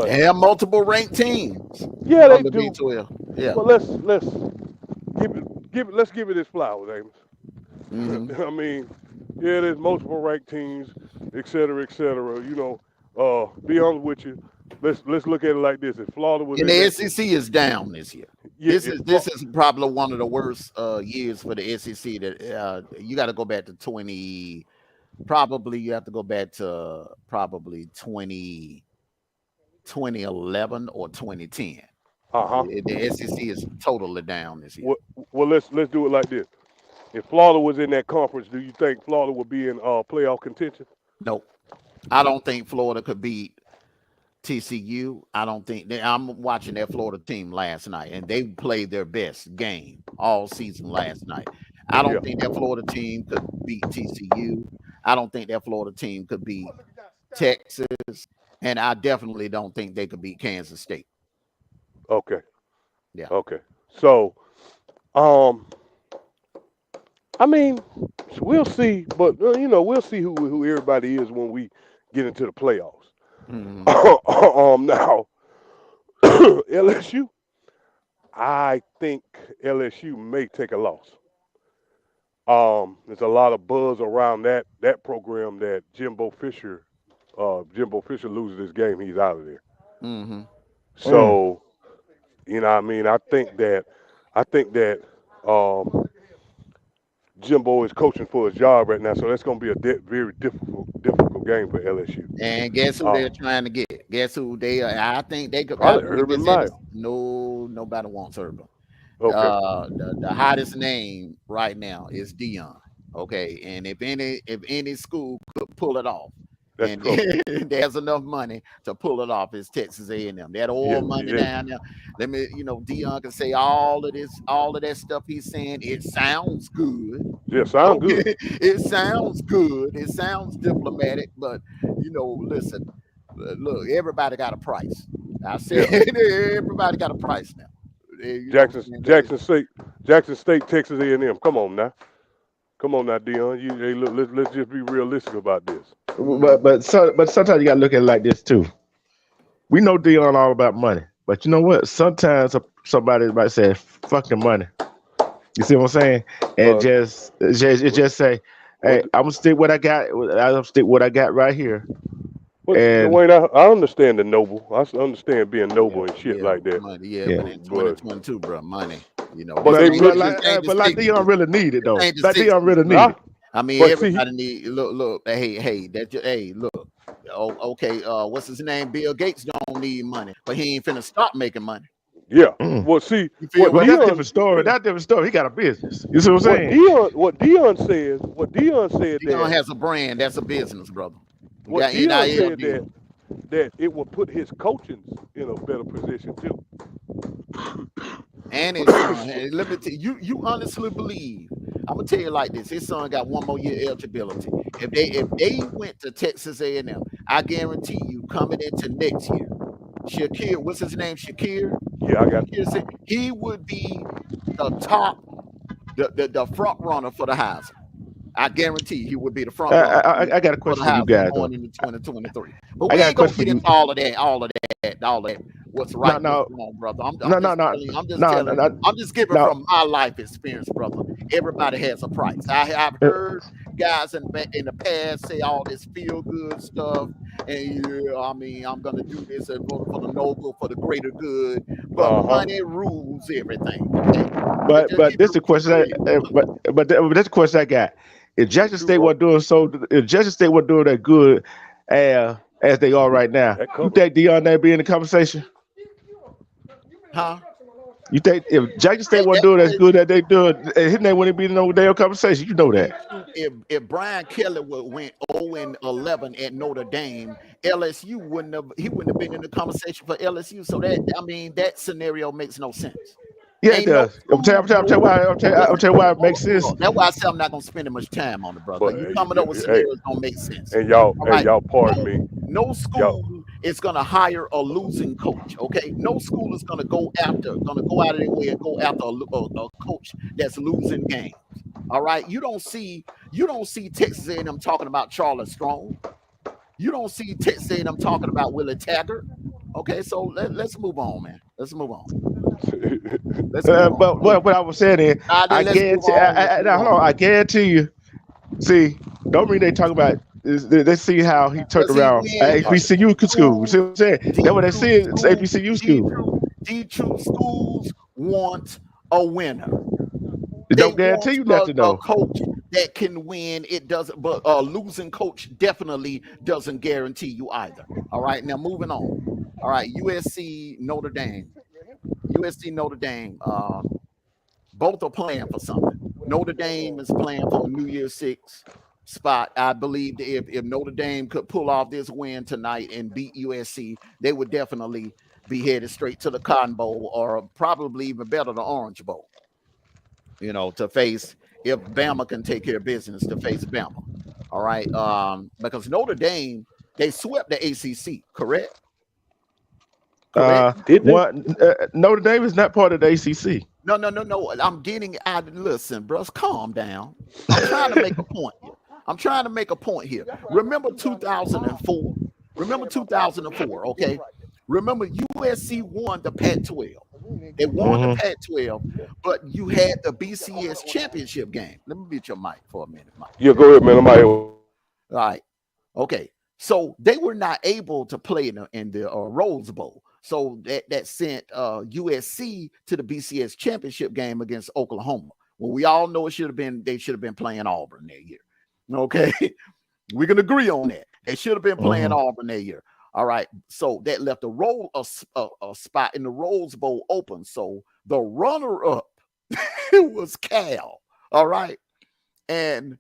they have multiple ranked teams. Yeah, they do. B12. Yeah. Well, let's give it its flowers, Amos. Mm-hmm. I mean, yeah, there's multiple ranked teams, et cetera, et cetera. Be honest with you. Let's look at it like this: if Florida was and the SEC is down this year. Yeah, this is probably one of the worst years for the SEC. That you got to go back to 20. Probably you have to go back to probably 2011 or 2010. The SEC is totally down this year. Well, let's do it like this. If Florida was in that conference, do you think Florida would be in playoff contention? Nope. I don't think Florida could beat TCU. I don't think I'm watching that Florida team last night, and they played their best game all season last night. I don't think that Florida team could beat TCU. I don't think that Florida team could beat Texas, and I definitely don't think they could beat Kansas State. Okay. Yeah. Okay. So, I mean, we'll see, but we'll see who everybody is when we get into the playoffs. Now, LSU, I think LSU may take a loss. There's a lot of buzz around that program that Jimbo Fisher loses this game, he's out of there. So, I mean, I think that Jimbo is coaching for his job right now, so that's going to be a very difficult game for LSU. And guess who they're trying to get? Guess who they are? I think they could. Urban Meyer. No, nobody wants Urban. Okay. The hottest name right now is Dion. Okay, and if any school could pull it off, and there's enough money to pull it off, it's Texas A&M. That oil money down there. Let me, Dion can say all of that stuff he's saying. It sounds good. Yeah, sounds good. It sounds good. It sounds diplomatic, but listen, look, everybody got a price. I said everybody got a price now. Jackson State, Texas A&M. Come on now, Dion. Let's just be realistic about this. But sometimes you gotta look at it like this too. We know Dion all about money, but you know what? Sometimes somebody might say fucking money. You see what I'm saying? And just say, hey, I'm gonna stick what I got. I'll stick what I got right here. And Wayne, I understand the noble. I understand being noble and shit like that. Money, but in 2022, bro, money. But like Dion really need it though. Like Dion really need it. I mean, everybody need look. Hey, look. Oh, okay. What's his name? Bill Gates don't need money, but he ain't finna stop making money. Yeah. Well, see, that's a different story. That's a different story. He got a business. You see what I'm saying? What Dion said. Dion has a brand. That's a business, brother. What Dion said that it will put his coaching in a better position too. And his son, let me tell you, you honestly believe. I'm gonna tell you like this: his son got 1 more year eligibility. If they went to Texas A&M, I guarantee you, coming into next year, Shakir, what's his name? Shakir. Yeah, I got you. He would be the top, the front runner for the Heisman. I guarantee he would be the front runner. I got a question for you guys. Going into 2023, but we ain't gonna get into all of that. What's right? What's wrong, brother? I'm just giving from my life experience, brother. Everybody has a price. I've heard guys in the past say all this feel good stuff, and I mean, I'm gonna do this for the noble, for the greater good. But money rules everything. Okay? But this is the question. But this is the question I got. If Jackson State was doing that good, as they are right now. You think Deion be in the conversation? Huh? You think if Jackson State wasn't doing as good as they do, his name wouldn't be in no damn conversation? You know that. If Brian Kelly went 0-11 at Notre Dame, LSU wouldn't have been in the conversation for LSU. So that scenario makes no sense. Yeah, it does. I'll tell you why it makes sense. That's why I say I'm not gonna spend much time on it, brother. You coming up with scenarios don't make sense. And y'all, pardon me. No school is gonna hire a losing coach. Okay, no school is gonna go out of their way and go after a coach that's losing games. All right, you don't see Texas A&M talking about Charlie Strong. You don't see Texas A&M talking about Willie Taggart. Okay, so let's move on, man. Let's move on. But what I was saying is, I guarantee you. See, don't mean they talk about. They see how he turned around at HBCU school. See what I'm saying? That's what they see. It's HBCU school. D-Troop schools want a winner. It don't guarantee you nothing, though. A coach that can win, it doesn't. But a losing coach definitely doesn't guarantee you either. All right, now moving on. All right, USC Notre Dame. Both are playing for something. Notre Dame is playing for a New Year's Six spot. I believe if Notre Dame could pull off this win tonight and beat USC, they would definitely be headed straight to the Cotton Bowl, or probably even better, the Orange Bowl. You know, to face, if Bama can take care of business, to face Bama. All right, because Notre Dame, they swept the ACC, correct? Notre Dame is not part of the ACC. No. I'm getting out. Listen, bros, calm down. I'm trying to make a point here. Remember 2004? Okay. Remember USC won the Pac-12. They won the Pac-12, but you had the BCS championship game. Let me mute your mic for a minute, Mike. Yeah, go ahead, man. All right. Okay. So they were not able to play in the Rose Bowl. So that sent USC to the BCS championship game against Oklahoma. Well, we all know they should have been playing Auburn that year. Okay, we can agree on that. They should have been playing Auburn that year. All right, so that left a spot in the Rose Bowl open. So the runner-up was Cal. All right, and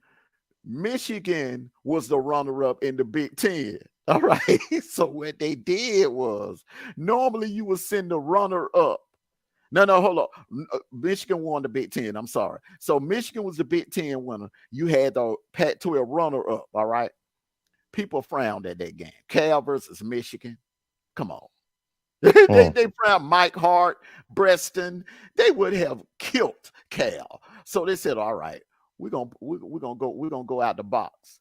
Michigan was the runner-up in the Big Ten. All right. So what they did was, normally you would send the runner-up. No, hold on. Michigan won the Big Ten. I'm sorry. So Michigan was the Big Ten winner. You had the Pac-12 runner-up. All right. People frowned at that game. Cal versus Michigan. Come on. They frowned. Mike Hart, Preston. They would have killed Cal. So they said, all right, we're gonna go out the box.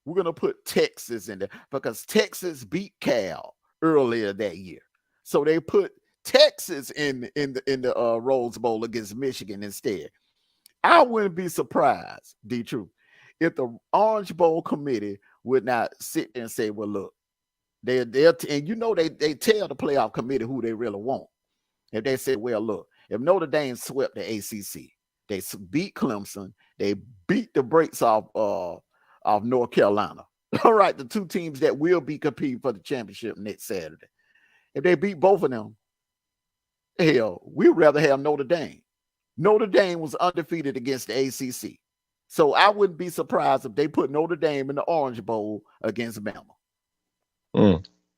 We're going to put Texas in there because Texas beat Cal earlier that year. So they put Texas in the Rose Bowl against Michigan instead. I wouldn't be surprised, D-Truth, if the Orange Bowl committee would not sit there and say, well, look, they tell the playoff committee who they really want. If they say, well, look, if Notre Dame swept the ACC, they beat Clemson, they beat the brakes off North Carolina. All right, the two teams that will be competing for the championship next Saturday. If they beat both of them, hell, we'd rather have Notre Dame. Notre Dame was undefeated against the ACC. So I wouldn't be surprised if they put Notre Dame in the Orange Bowl against Bama.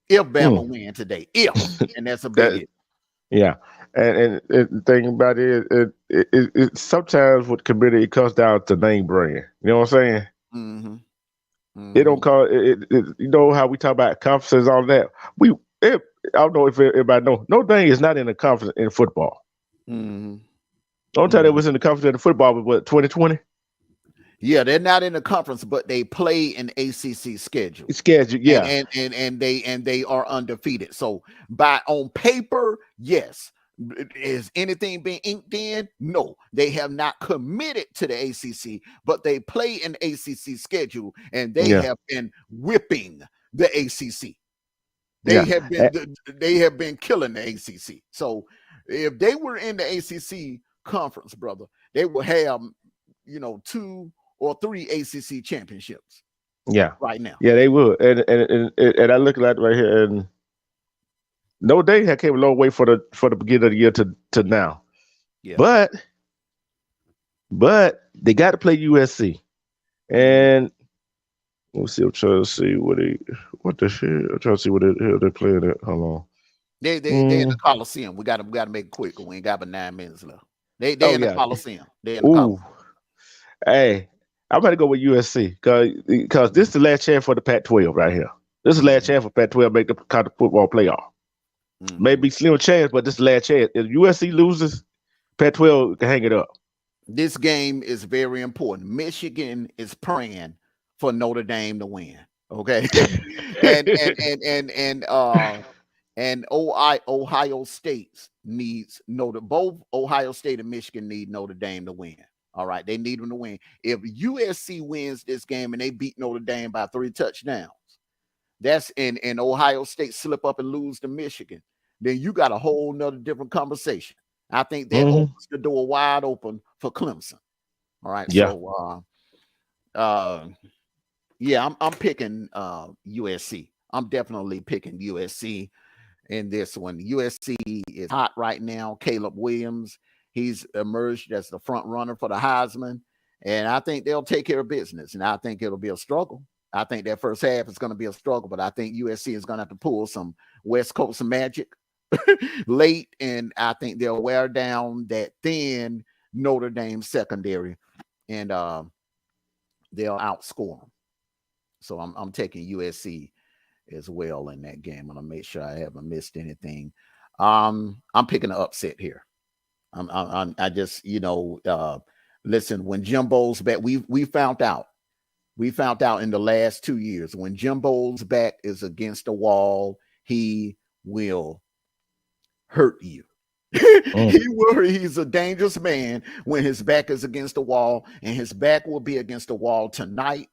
If Bama win today. And that's a big if. Yeah. And the thing about it sometimes with committee, it comes down to name brand. You know what I'm saying? They don't call it, you know how we talk about conferences, all that. I don't know if everybody know. Notre Dame is not in the conference in football. Don't tell they was in the conference in football, but what, 2020? Yeah, they're not in the conference, but they play an ACC schedule. Yeah, and they are undefeated. So on paper, yes. Is anything being inked in? No, they have not committed to the ACC, but they play an ACC schedule, and they have been whipping the ACC. They have been killing the ACC. So if they were in the ACC conference, brother, they will have 2 or 3 ACC championships. Yeah. right now. Yeah, they would. And I look at it right here, and Notre Dame had came a long way for the beginning of the year to now. Yeah. But they got to play USC. And let's see, I'm trying to see what the shit. I'm trying to see what they're playing at. Hold on. They in the Coliseum. We got to make it quick. We ain't got but 9 minutes left. They in the Coliseum. They in the Coliseum. Hey, I'm about to go with USC because this is the last chance for the Pac-12 right here. This is the last chance for Pac-12 to make the college football playoff. Maybe slim chance, but this is the last chance. If USC loses, Pac-12 can hang it up. This game is very important. Michigan is praying for Notre Dame to win. Okay, and Ohio State needs both Ohio State and Michigan need Notre Dame to win. All right, they need them to win. If USC wins this game and they beat Notre Dame by 3 touchdowns, that's and Ohio State slip up and lose to Michigan, then you got a whole nother different conversation. I think that opens the door wide open for Clemson. All right. Yeah. So yeah, I'm picking USC. I'm definitely picking USC in this one. USC is hot right now. Caleb Williams, he's emerged as the front runner for the Heisman, and I think they'll take care of business. And I think it'll be a struggle. I think that first half is going to be a struggle, but I think USC is going to have to pull some West Coast magic late, and I think they'll wear down that thin Notre Dame secondary, and they'll outscore them. So I'm taking USC as well in that game. I'm gonna make sure I haven't missed anything. I'm picking an upset here. I just listen, when Jimbo's back, we found out in the last 2 years when Jimbo's back is against the wall, he will hurt you. He's a dangerous man when his back is against the wall, and his back will be against the wall tonight.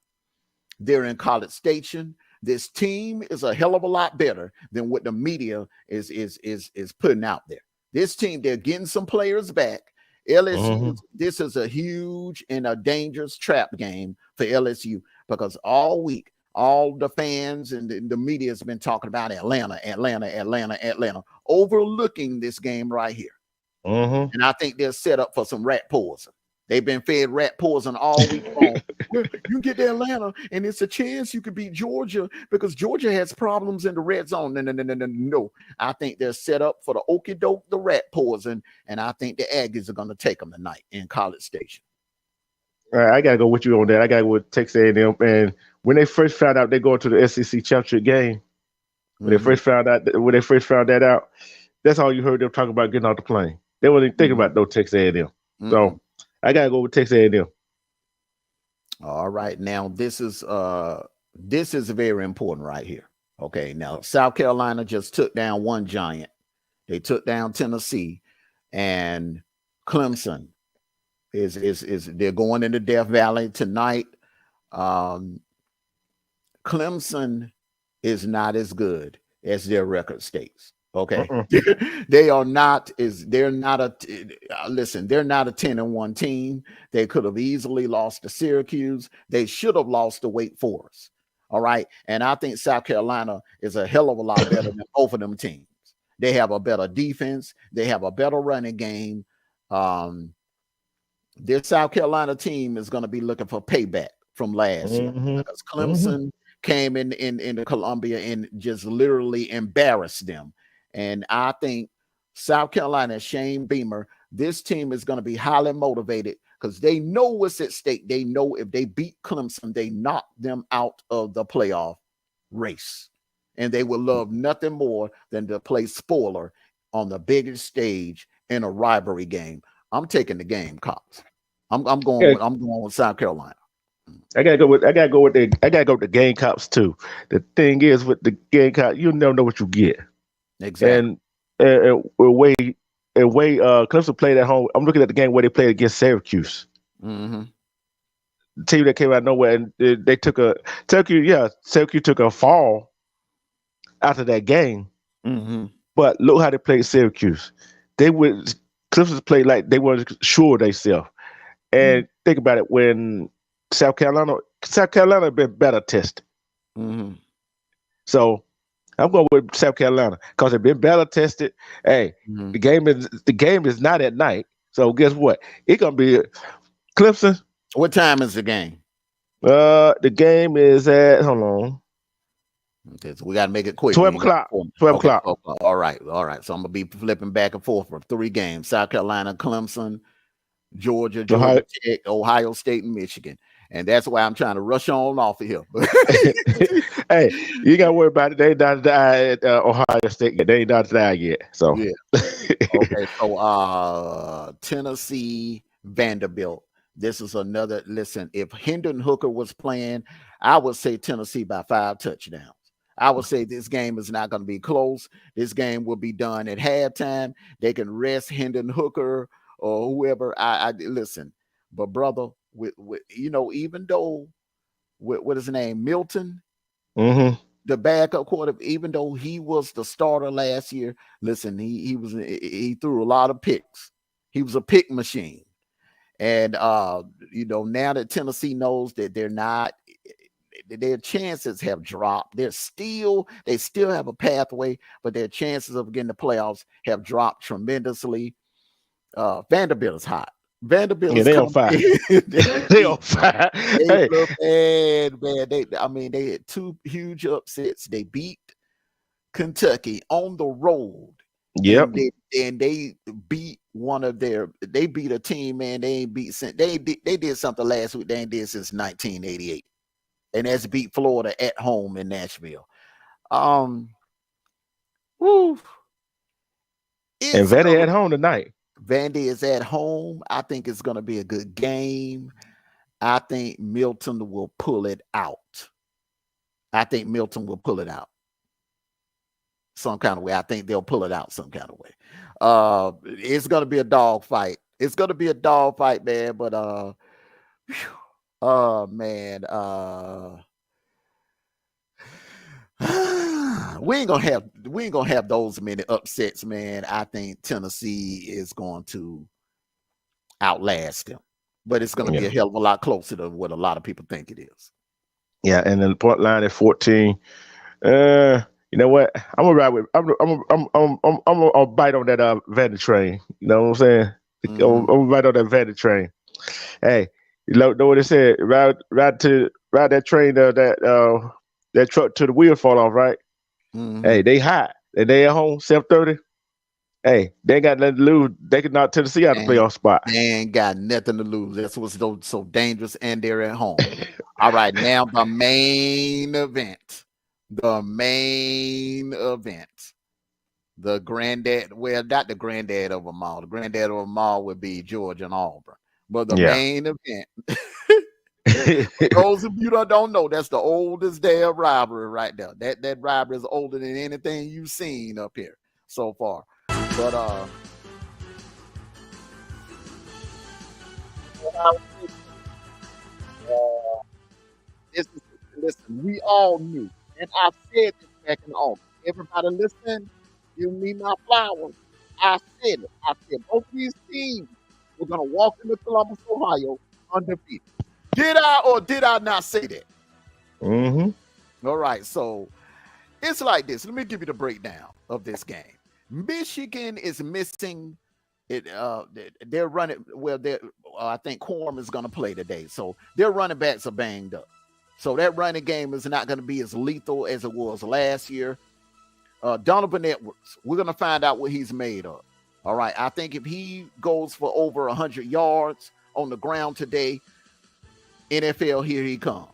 They're in College Station. This team is a hell of a lot better than what the media is putting out there. This team, they're getting some players back. LSU, this is a huge and a dangerous trap game for LSU because all week, all the fans and the media has been talking about Atlanta, overlooking this game right here. And I think they're set up for some rat poison. They've been fed rat poison all week long. You can get to Atlanta, and it's a chance you could beat Georgia because Georgia has problems in the red zone. No. I think they're set up for the okie doke, the rat poison, and I think the Aggies are going to take them tonight in College Station. All right, I gotta go with you on that. I gotta go with Texas A&M. And when they first found out they're going to the SEC championship game, when they first found that out, that's all you heard them talking about getting off the plane. They weren't even thinking about no Texas A&M. So I gotta go with Texas A&M. All right, now this is very important right here. Okay, now South Carolina just took down one giant. They took down Tennessee, and Clemson is they're going into Death Valley tonight. Clemson is not as good as their record states. Okay. They're not a 10-1 team. They could have easily lost to Syracuse. They should have lost to Wake Forest. All right. And I think South Carolina is a hell of a lot better than both of them teams. They have a better defense. They have a better running game. This South Carolina team is going to be looking for payback from last year because Clemson came into Columbia and just literally embarrassed them. And I think South Carolina, Shane Beamer, this team is going to be highly motivated because they know what's at stake. They know if they beat Clemson, they knock them out of the playoff race. And they will love nothing more than to play spoiler on the biggest stage in a rivalry game. I'm taking the Gamecocks. I'm going with South Carolina. I gotta go with the Gamecocks too. The thing is with the Gamecocks, you never know what you get. Exactly. And way Clemson played at home. I'm looking at the game where they played against Syracuse. The team that came out of nowhere, and they took Syracuse took a fall after that game. But look how they played Syracuse. Clemson played like they weren't sure themselves. And think about it, when South Carolina South Carolina been better tested. Mm-hmm. So I'm going with South Carolina because they've been better tested. Hey, Mm-hmm. the game is not at night. So guess what? It's gonna be Clemson. What time is the game? The game is at, hold on, Okay, so we got to make it quick. 12 o'clock. 12 Okay, o'clock. 12 o'clock. All right. So I'm gonna be flipping back and forth for 3 games: South Carolina, Clemson, Georgia, Ohio. Georgia Tech, Ohio State, and Michigan. And that's why I'm trying to rush on off of here. Hey, you got to worry about it. They ain't not at Ohio State yet. They ain't not there yet. So Yeah. Okay. So Tennessee, Vanderbilt. This is another. Listen, if Hendon Hooker was playing, I would say Tennessee by 5 touchdowns. I would say this game is not going to be close. This game will be done at halftime. They can rest Hendon Hooker or whoever. I listen, but brother, with even though what is his name, Milton, the backup quarterback, even though he was the starter last year, listen, he threw a lot of picks. He was a pick machine, and now that Tennessee knows that they're not. Their chances have dropped. They still have a pathway, but their chances of getting the playoffs have dropped tremendously. Vanderbilt is hot. Vanderbilt is they on fire. They on fire. They look bad, man. They had 2 huge upsets. They beat Kentucky on the road. Yep. And they beat they beat a team, man. They ain't beat since they did something last week they ain't did since 1988. And that's beat Florida at home in Nashville. And Vandy at home tonight. Vandy is at home. I think it's going to be a good game. I think Milton will pull it out. Some kind of way. I think they'll pull it out some kind of way. It's going to be a dog fight. It's going to be a dog fight, man. But man. We ain't gonna have those many upsets, man. I think Tennessee is going to outlast them, but it's going to be a hell of a lot closer to what a lot of people think it is. Yeah, and then the point line at 14. You know what? I'm gonna ride with. I'm gonna bite on that Vandy train. You know what I'm saying? I'm gonna bite on that Vandy train. Hey, you know what they said? Ride that train. That truck to the wheel fall off, right? Hey, they hot. And they at home, 7:30. Hey, they ain't got nothing to lose. They can knock Tennessee out of the playoff spot. They ain't got nothing to lose. That's what's so dangerous, and they're at home. All right, now the main event. The granddad, well, not the granddad of them all. The granddad of them all would be Georgia and Auburn. But the main event. For those of you that don't know, that's the oldest damn rivalry right there. That rivalry is older than anything you've seen up here so far. But listen, we all knew, and I said this back in August. Everybody listen, give me my flowers. I said it. I said both of these teams were gonna walk into Columbus, Ohio, undefeated. Did I or did I not say that? All right, so it's like this. Let me give you the breakdown of this game. Michigan is missing it. They're running. Well, I think Quorum is going to play today, so their running backs are banged up. So that running game is not going to be as lethal as it was last year. Donovan Edwards, we're going to find out what he's made of. All right, I think if he goes for over 100 yards on the ground today, NFL, here he comes.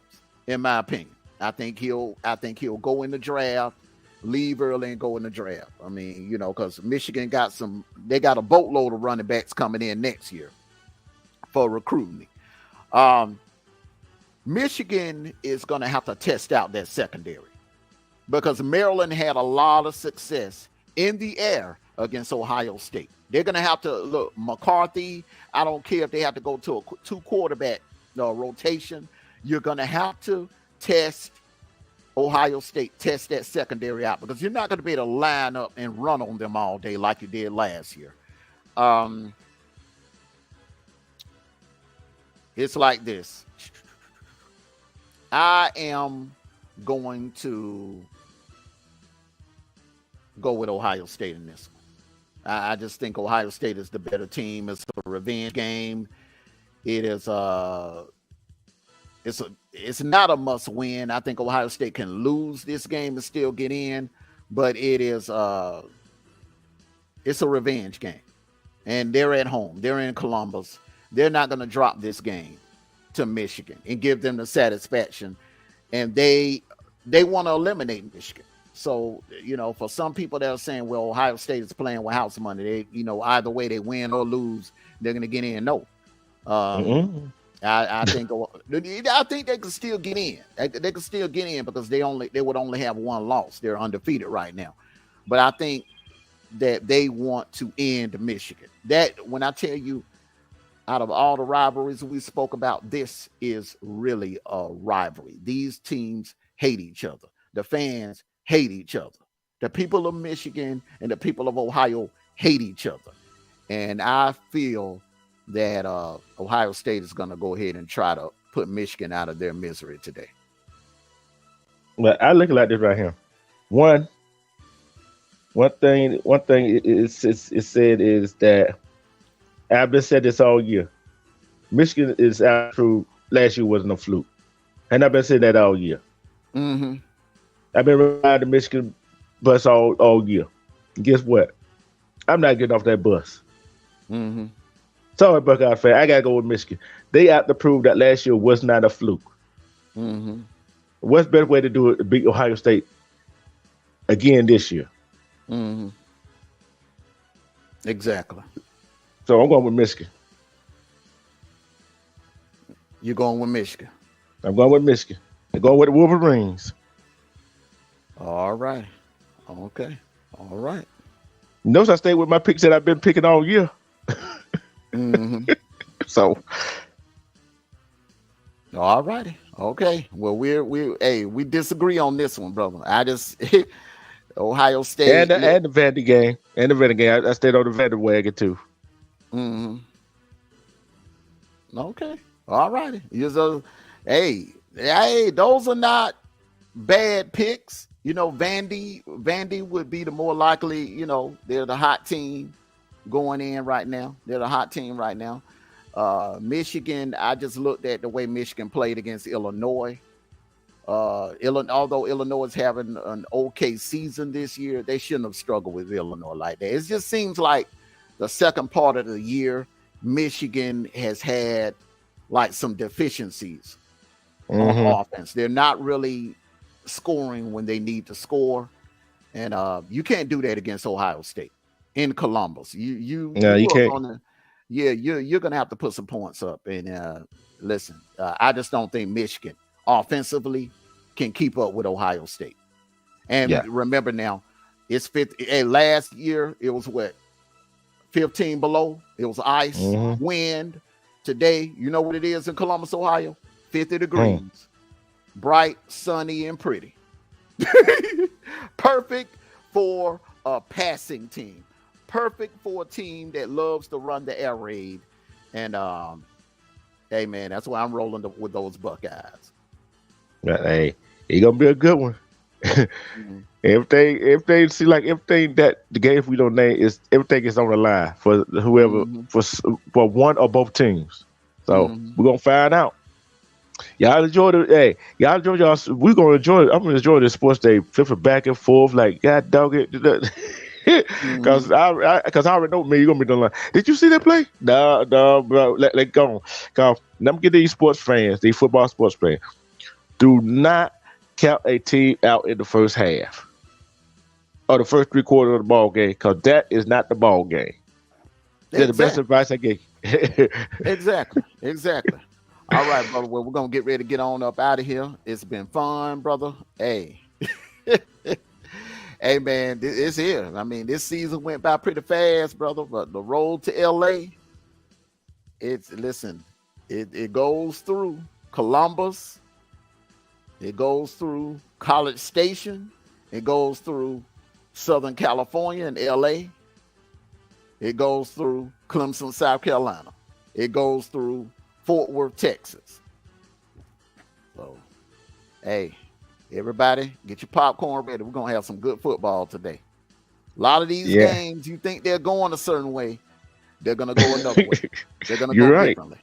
In my opinion, I think he'll go in the draft, leave early and go in the draft. I mean, because Michigan got a boatload of running backs coming in next year for recruiting. Michigan is going to have to test out that secondary because Maryland had a lot of success in the air against Ohio State. They're going to have to look McCarthy. I don't care if they have to go to a 2 quarterback rotation. You're going to have to test Ohio State, test that secondary out because you're not going to be able to line up and run on them all day like you did last year. It's like this. I am going to go with Ohio State in this one. I just think Ohio State is the better team. It's a revenge game. It is it's not a must win. I think Ohio State can lose this game and still get in, but it's a revenge game. And they're at home. They're in Columbus. They're not going to drop this game to Michigan and give them the satisfaction. And they want to eliminate Michigan. So, for some people that are saying, well, Ohio State is playing with house money. They, either way they win or lose, they're going to get in. No. I think they could still get in. They could still get in because they would only have one loss. They're undefeated right now. But I think that they want to end Michigan. That, when I tell you, out of all the rivalries we spoke about, this is really a rivalry. These teams hate each other. The fans hate each other. The people of Michigan and the people of Ohio hate each other. And I feel that Ohio State is going to go ahead and try to put Michigan out of their misery today. Well, I look like this right here. One thing it said is that I've been said this all year. Michigan is out true. Last year wasn't a fluke, and I've been saying that all year. Mm-hmm. I've been riding the Michigan bus all year. And guess what? I'm not getting off that bus. Mm-hmm. Sorry, Buckeye fan. I gotta go with Michigan. They have to prove that last year was not a fluke. Mm-hmm. What's the better way to do it to beat Ohio State again this year? Mm-hmm. Exactly. So I'm going with Michigan. You're going with Michigan. I'm going with Michigan. I'm going with the Wolverines. All right. Okay. All right. Notice I stayed with my picks that I've been picking all year. Mm-hmm. So. All righty. Okay. Well, we disagree on this one, brother. I just Ohio State and the Vandy game. And the Vandy game. I stayed on the Vandy wagon too. Mm-hmm. Okay. All righty. Hey, those are not bad picks. Vandy would be the more likely, they're the hot team going in right now. They're the hot team right now. Michigan, I just looked at the way Michigan played against Illinois. Although Illinois is having an okay season this year, they shouldn't have struggled with Illinois like that. It just seems like the second part of the year, Michigan has had like some deficiencies on offense. They're not really scoring when they need to score, and you can't do that against Ohio State in Columbus. You can't. You're gonna have to put some points up. And listen, I just don't think Michigan offensively can keep up with Ohio State. And remember now, it's 50. Last year it was 15 below. It was ice, wind. Today, you know what it is in Columbus, Ohio? 50 degrees. Bright, sunny, and pretty. Perfect for a passing team. Perfect for a team that loves to run the air raid. And hey man, that's why I'm rolling with those Buckeyes. Hey, it's gonna be a good one. If they see like everything that the game we don't name is everything is on the line for whoever for one or both teams. So we're gonna find out. Y'all enjoy y'all enjoy y'all. We're gonna enjoy it. I'm gonna enjoy this sports day, flipping back and forth like God dog it. Because I already know me. You're gonna be doing like, did you see that play? No, bro. Let go. Cause let me get these sports fans, these football sports fans. Do not count a team out in the first half or the first 3 quarters of the ball game, because that is not the ball game. That's the best advice I gave. Exactly. All right, brother. Well, we're gonna get ready to get on up out of here. It's been fun, brother. Hey. Hey man, it's here. I mean, this season went by pretty fast, brother. But the road to LA, it goes through Columbus, it goes through College Station, it goes through Southern California and LA, it goes through Clemson, South Carolina, it goes through Fort Worth, Texas. So Hey, everybody, get your popcorn ready. We're gonna have some good football today. A lot of these games, you think they're going a certain way, they're gonna go another way. They're gonna You're go right. differently.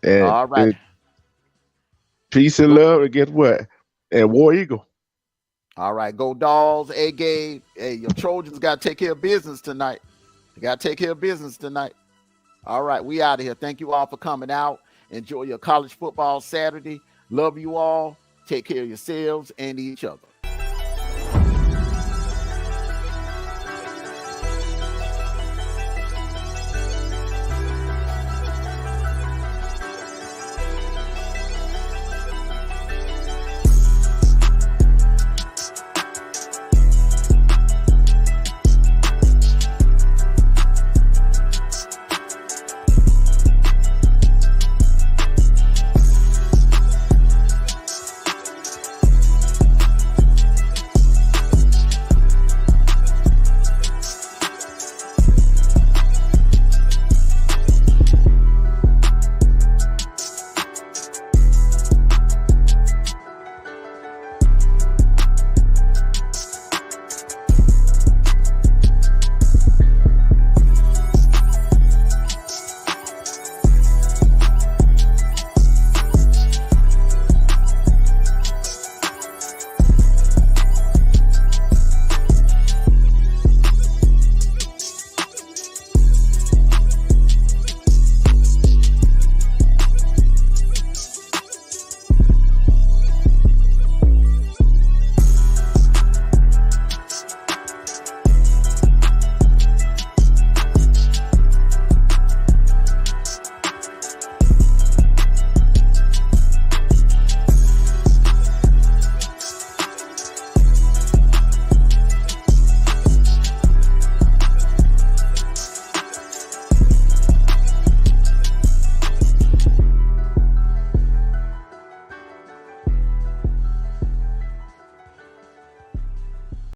And all right. Peace and love, and get what? And War Eagle. All right, go Dolls. Hey, Gabe. Hey, your Trojans got to take care of business tonight. You got to take care of business tonight. All right, we out of here. Thank you all for coming out. Enjoy your college football Saturday. Love you all. Take care of yourselves and each other.